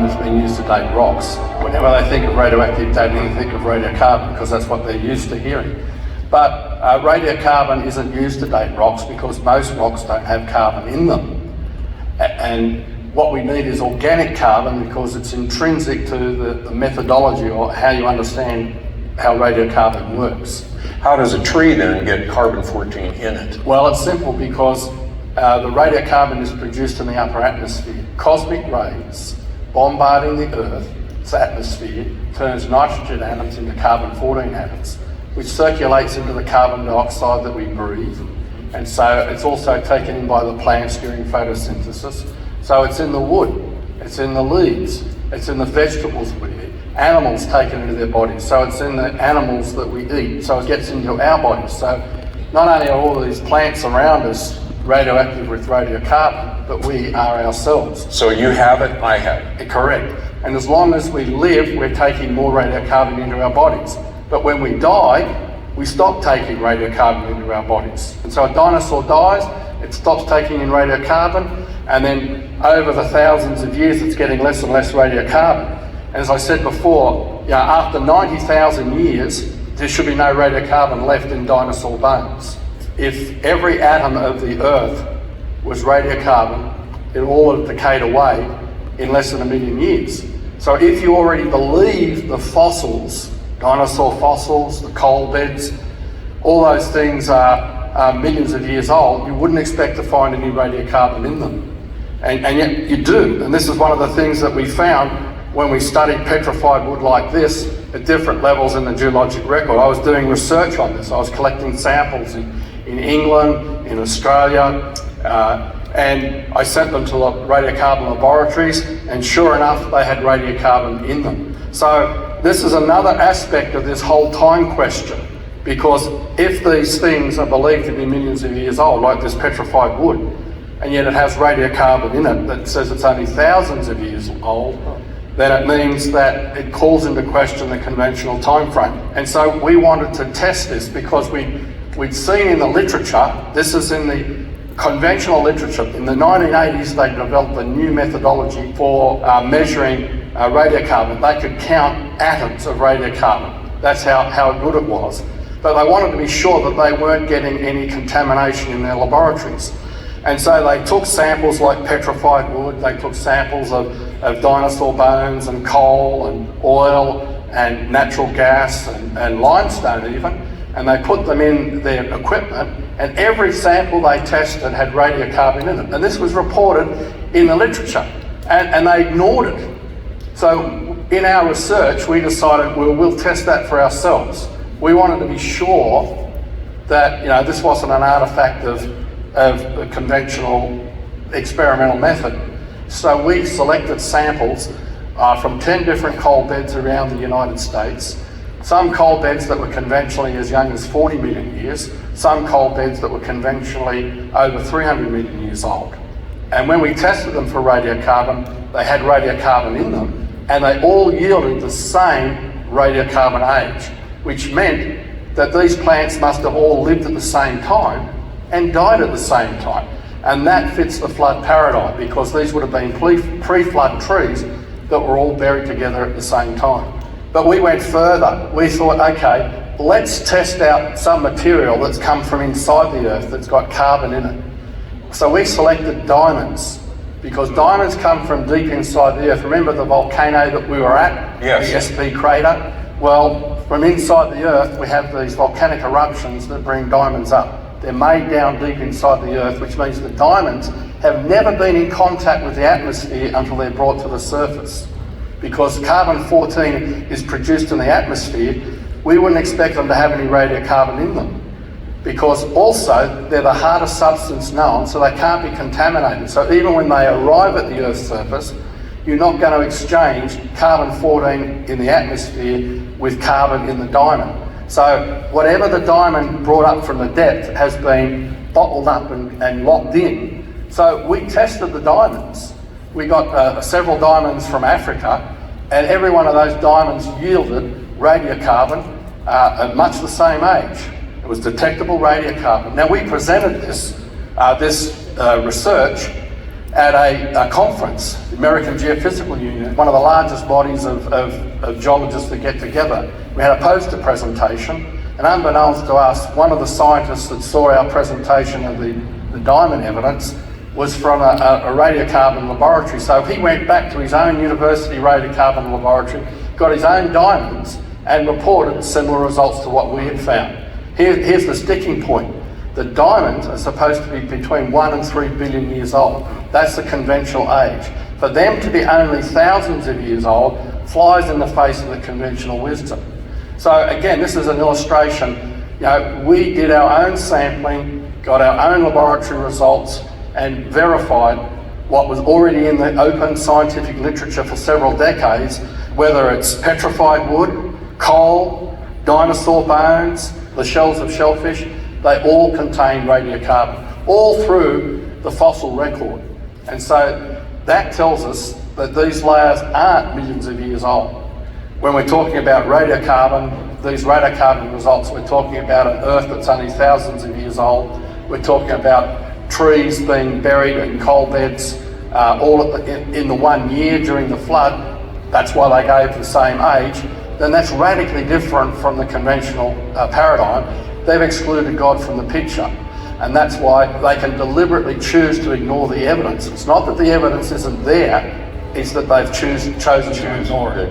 radiocarbon has been used to date rocks. Whenever they think of radioactive dating, they think of radiocarbon because that's what they're used to hearing. But radiocarbon isn't used to date rocks because most rocks don't have carbon in them. And what we need is organic carbon because it's intrinsic to the methodology or how you understand how radiocarbon works. How does a tree then get carbon-14 in it? Well, it's simple because the radiocarbon is produced in the upper atmosphere. Cosmic rays bombarding the Earth's atmosphere turns nitrogen atoms into carbon-14 atoms, which circulates into the carbon dioxide that we breathe. And so it's also taken in by the plants during photosynthesis. So it's in the wood, it's in the leaves, it's in the vegetables we eat. Animals take it into their bodies, so it's in the animals that we eat, so it gets into our bodies. So not only are all these plants around us radioactive with radiocarbon, but we are ourselves. So you have it, I have it. Correct. And as long as we live, we're taking more radiocarbon into our bodies. But when we die, we stop taking radiocarbon into our bodies. And so a dinosaur dies, it stops taking in radiocarbon, and then over the thousands of years, it's getting less and less radiocarbon. And as I said before, after 90,000 years, there should be no radiocarbon left in dinosaur bones. If every atom of the Earth was radiocarbon, it all would have decayed away in less than 1 million years. So if you already believe the fossils, dinosaur fossils, the coal beds, all those things are millions of years old, you wouldn't expect to find any radiocarbon in them. And yet you do. And this is one of the things that we found when we studied petrified wood like this at different levels in the geologic record. I was doing research on this. I was collecting samples in England, in Australia, and I sent them to radiocarbon laboratories, and sure enough, they had radiocarbon in them. So this is another aspect of this whole time question, because if these things are believed to be millions of years old, like this petrified wood, and yet it has radiocarbon in it that says it's only thousands of years old, then it means that it calls into question the conventional time frame. And so we wanted to test this because we'd seen in the literature, this is in the conventional literature, in the 1980s they developed a new methodology for measuring radiocarbon. They could count atoms of radiocarbon. That's how good it was. But they wanted to be sure that they weren't getting any contamination in their laboratories. And so they took samples like petrified wood, they took samples of dinosaur bones and coal and oil and natural gas and limestone even, and they put them in their equipment, and every sample they tested had radiocarbon in it. And this was reported in the literature, and they ignored it. So in our research, we decided, well, we'll test that for ourselves. We wanted to be sure that this wasn't an artifact of a conventional experimental method. So we selected samples from 10 different coal beds around the United States, some coal beds that were conventionally as young as 40 million years, some coal beds that were conventionally over 300 million years old. And when we tested them for radiocarbon, they had radiocarbon in them, and they all yielded the same radiocarbon age, which meant that these plants must have all lived at the same time and died at the same time. And that fits the flood paradigm, because these would have been pre-flood trees that were all buried together at the same time. But we went further. We thought, okay, let's test out some material that's come from inside the Earth that's got carbon in it. So we selected diamonds, because diamonds come from deep inside the Earth. Remember the volcano that we were at? Yes. The SP crater? Well, from inside the Earth, we have these volcanic eruptions that bring diamonds up. They're made down deep inside the Earth, which means the diamonds have never been in contact with the atmosphere until they're brought to the surface. Because carbon-14 is produced in the atmosphere, we wouldn't expect them to have any radiocarbon in them. Because also, they're the hardest substance known, so they can't be contaminated. So even when they arrive at the Earth's surface, you're not going to exchange carbon-14 in the atmosphere with carbon in the diamond. So whatever the diamond brought up from the depth has been bottled up and locked in. So we tested the diamonds. We got several diamonds from Africa, and every one of those diamonds yielded radiocarbon at much the same age. It was detectable radiocarbon. Now we presented this research at a conference, the American Geophysical Union, one of the largest bodies of geologists that get together. We had a poster presentation, and unbeknownst to us, one of the scientists that saw our presentation of the diamond evidence was from a radiocarbon laboratory. So he went back to his own university radiocarbon laboratory, got his own diamonds, and reported similar results to what we had found. Here's the sticking point. The diamonds are supposed to be between 1 and 3 billion years old. That's the conventional age. For them to be only thousands of years old flies in the face of the conventional wisdom. So again, this is an illustration. We did our own sampling, got our own laboratory results, and verified what was already in the open scientific literature for several decades, whether it's petrified wood, coal, dinosaur bones, the shells of shellfish. They all contain radiocarbon, all through the fossil record. And so that tells us that these layers aren't millions of years old. When we're talking about radiocarbon, these radiocarbon results, we're talking about an Earth that's only thousands of years old. We're talking about trees being buried in coal beds all in the 1 year during the flood. That's why they gave the same age. Then that's radically different from the conventional paradigm. They've excluded God from the picture, and that's why they can deliberately choose to ignore the evidence. It's not that the evidence isn't there, it's that they've chosen to ignore it.